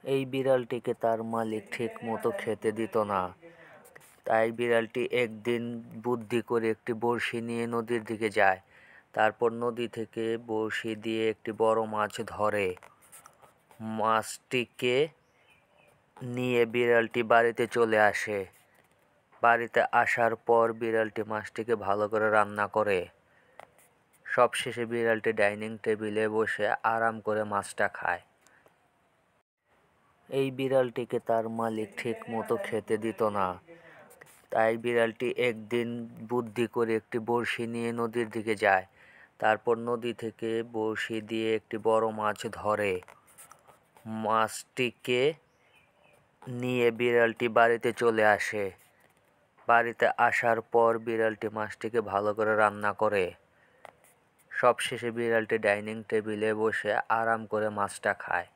এই বিড়ালটিকে তার মালিক ঠিকমতো খেতে দিত না। তাই বিড়ালটি একদিন বুদ্ধি করে একটি বড়শি নিয়ে নদীর দিকে যায়। তারপর নদী থেকে বড়শি দিয়ে একটি বড় মাছ ধরে। মাছটিকে নিয়ে বিড়ালটি বাড়িতে চলে আসে। বাড়িতে আসার পর বিড়ালটি মাছটিকে ভালো করে রান্না করে। সবশেষে বিড়ালটি ডাইনিং টেবিলে বসে আরাম করে মাছটা খায়। এই বিড়ালটিকে তার মালিক ঠিকমতো খেতে দিত না। তাই বিড়ালটি একদিন বুদ্ধি করে একটি বড়শি নিয়ে নদীর দিকে যায়। তারপর নদী থেকে বড়শি দিয়ে একটি বড় মাছ ধরে। মাছটিকে নিয়ে বিড়ালটি বাড়িতে চলে আসে। বাড়িতে আসার পর বিড়ালটি মাছটিকে ভালো করে রান্না করে। সবশেষে বিড়ালটি ডাইনিং টেবিলে বসে আরাম করে মাছটা খায়।